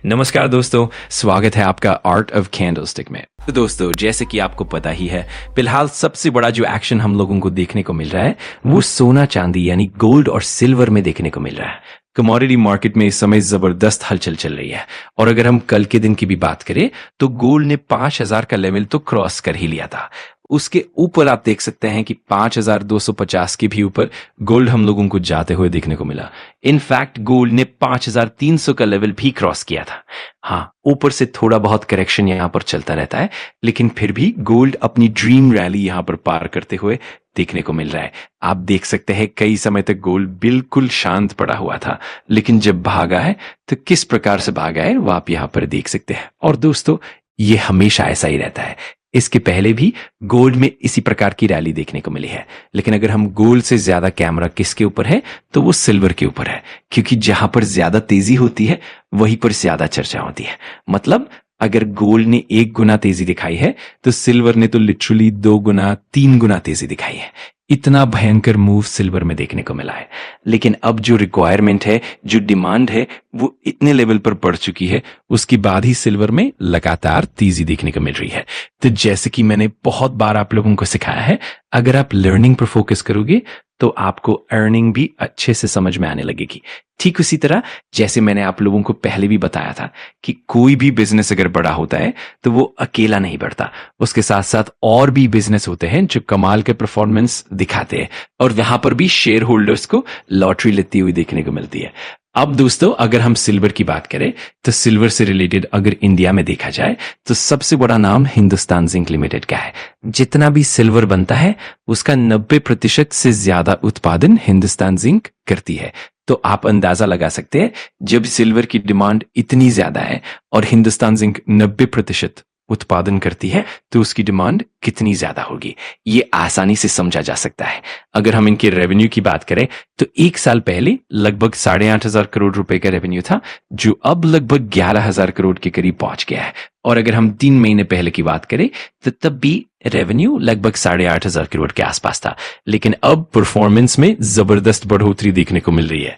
नमस्कार दोस्तों, स्वागत है आपका आर्ट ऑफ कैंडलस्टिक में। तो दोस्तों, जैसे कि आपको पता ही है, फिलहाल सबसे बड़ा जो एक्शन हम लोगों को देखने को मिल रहा है वो सोना चांदी यानी गोल्ड और सिल्वर में देखने को मिल रहा है। कमोडिटी मार्केट में इस समय जबरदस्त हलचल चल रही है और अगर हम कल के दिन की भी बात करें तो गोल्ड ने 5,000 का लेवल तो क्रॉस कर ही लिया था। उसके ऊपर आप देख सकते हैं कि 5,250 के भी ऊपर गोल्ड हम लोगों को जाते हुए देखने को मिला। इनफैक्ट गोल्ड ने 5,300 का लेवल भी क्रॉस किया था। हाँ, ऊपर से थोड़ा बहुत करेक्शन यहां पर चलता रहता है, लेकिन फिर भी गोल्ड अपनी ड्रीम रैली यहां पर पार करते हुए देखने को मिल रहा है। आप देख सकते हैं कई समय तक गोल्ड बिल्कुल शांत पड़ा हुआ था, लेकिन जब भागा है तो किस प्रकार से भागा है वो आप यहां पर देख सकते हैं। और दोस्तों, ये हमेशा ऐसा ही रहता है। इसके पहले भी गोल्ड में इसी प्रकार की रैली देखने को मिली है, लेकिन अगर हम गोल्ड से ज्यादा कैमरा किसके ऊपर है तो वो सिल्वर के ऊपर है, क्योंकि जहां पर ज्यादा तेजी होती है वहीं पर ज्यादा चर्चा होती है। मतलब अगर गोल्ड ने 1 गुना तेजी दिखाई है तो सिल्वर ने तो लिटरली 2 गुना 3 गुना तेजी दिखाई है। इतना भयंकर मूव सिल्वर में देखने को मिला है। लेकिन अब जो रिक्वायरमेंट है, जो डिमांड है, वो इतने लेवल पर बढ़ चुकी है, उसके बाद ही सिल्वर में लगातार तेजी देखने को मिल रही है। तो जैसे कि मैंने बहुत बार आप लोगों को सिखाया है, अगर आप लर्निंग पर फोकस करोगे तो आपको अर्निंग भी अच्छे से समझ में आने लगेगी। ठीक उसी तरह जैसे मैंने आप लोगों को पहले भी बताया था कि कोई भी बिजनेस अगर बड़ा होता है तो वो अकेला नहीं बढ़ता, उसके साथ साथ और भी बिजनेस होते हैं जो कमाल के परफॉर्मेंस दिखाते हैं और वहां पर भी शेयर होल्डर्स को लॉटरी लेती हुई देखने को मिलती है। अब दोस्तों, अगर हम सिल्वर की बात करें तो सिल्वर से रिलेटेड अगर इंडिया में देखा जाए तो सबसे बड़ा नाम हिंदुस्तान जिंक लिमिटेड का है। जितना भी सिल्वर बनता है उसका 90% से ज्यादा उत्पादन हिंदुस्तान जिंक करती है। तो आप अंदाजा लगा सकते हैं, जब सिल्वर की डिमांड इतनी ज्यादा है और हिंदुस्तान जिंक 90% उत्पादन करती है तो उसकी डिमांड कितनी ज्यादा होगी। ये आसानी से समझा जा सकता है। अगर हम इनके रेवेन्यू की बात करें तो 1 साल पहले लगभग 8,500 करोड़ रुपए का रेवेन्यू था, जो अब लगभग 11,000 करोड़ के करीब पहुंच गया है। और अगर हम 3 महीने पहले की बात करें तो तब भी रेवेन्यू लगभग 8,500 करोड़ के आसपास था, लेकिन अब परफॉर्मेंस में जबरदस्त बढ़ोतरी देखने को मिल रही है।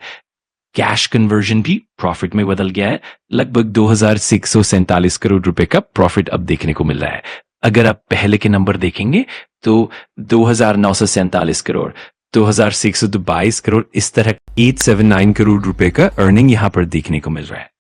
कैश कन्वर्जन भी प्रॉफिट में बदल गया है। लगभग 2,647 करोड़ रुपए का प्रॉफिट अब देखने को मिल रहा है। अगर आप पहले के नंबर देखेंगे तो 2,947 करोड़, 2,622 करोड़, इस तरह 879 करोड़ रुपए का अर्निंग यहां पर देखने को मिल रहा है।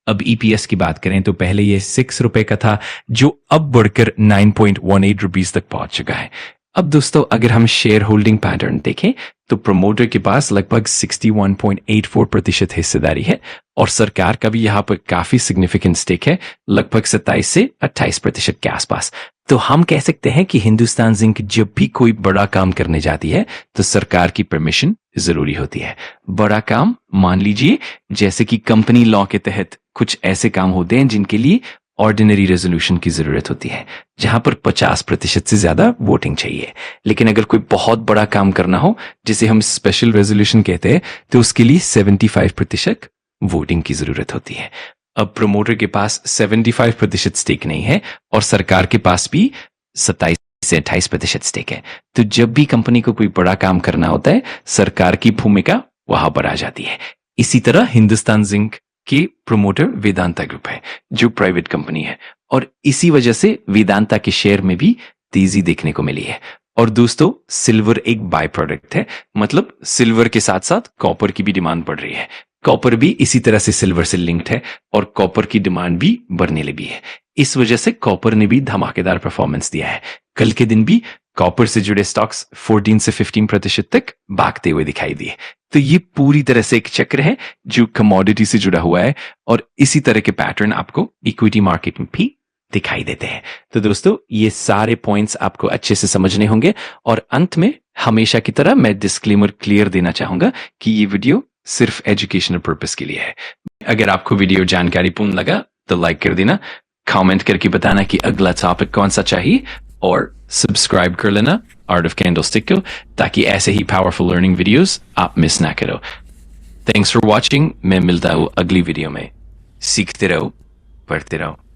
अब ईपीएस की बात करें तो पहले ये 6 रुपए का था, जो अब बढ़कर 9.18 रुपीज तक पहुंच चुका है। अब दोस्तों, अगर हम शेयर होल्डिंग पैटर्न देखें तो प्रमोटर के पास लगभग 61.84% हिस्सेदारी है और सरकार का भी यहाँ पर काफी सिग्निफिकेंट स्टेक है, लगभग 27 से 28% के आसपास। तो हम कह सकते हैं कि हिंदुस्तान जिंक जब भी कोई बड़ा काम करने जाती है तो सरकार की परमिशन जरूरी होती है। बड़ा काम मान लीजिए जैसे कि कंपनी लॉ के तहत कुछ ऐसे काम होते हैं जिनके लिए ऑर्डिनरी रेजोल्यूशन की जरूरत होती है, जहां पर 50% से ज्यादा वोटिंग चाहिए। लेकिन अगर कोई बहुत बड़ा काम करना हो जिसे हम स्पेशल रेजोल्यूशन कहते हैं तो उसके लिए 75% वोटिंग की जरूरत होती है। अब प्रमोटर के पास 75% स्टेक नहीं है और सरकार के पास भी 27 से 28% स्टेक है। तो जब भी कंपनी को कोई बड़ा काम करना होता है, सरकार की भूमिका वहां पर आ जाती है। इसी तरह हिंदुस्तान जिंक के प्रमोटर वेदांता ग्रुप है, जो प्राइवेट कंपनी है, और इसी वजह से वेदांता के शेयर में भी तेजी देखने को मिली है। और दोस्तों, सिल्वर एक बाय प्रोडक्ट है, मतलब सिल्वर के साथ साथ कॉपर की भी डिमांड बढ़ रही है। कॉपर भी इसी तरह से सिल्वर से लिंक्ड है और कॉपर की डिमांड भी बढ़ने लगी है। इस वजह से कॉपर ने भी धमाकेदार परफॉर्मेंस दिया है। कल के दिन भी कॉपर से जुड़े स्टॉक्स 14 से 15% तक भागते हुए दिखाई दिए। तो ये पूरी तरह से एक चक्र है जो कमोडिटी से जुड़ा हुआ है और इसी तरह के पैटर्न आपको इक्विटी मार्केट में भी दिखाई देते हैं। तो दोस्तों, ये सारे पॉइंट्स आपको अच्छे से समझने होंगे और अंत में हमेशा की तरह मैं डिस्क्लेमर क्लियर देना चाहूंगा कि ये वीडियो सिर्फ एजुकेशनल पर्पस के लिए है। अगर आपको वीडियो जानकारीपूर्ण लगा तो लाइक कर देना, कमेंट करके बताना कि अगला टॉपिक कौन सा चाहिए और सब्सक्राइब कर लेना आर्ट ऑफ कैंडलस्टिक को, ताकि ऐसे ही पावरफुल लर्निंग वीडियोस आप मिस ना करो। Thanks for watching. मैं मिलता हूँ अगली वीडियो में। सीखते रहो, पढ़ते रहो।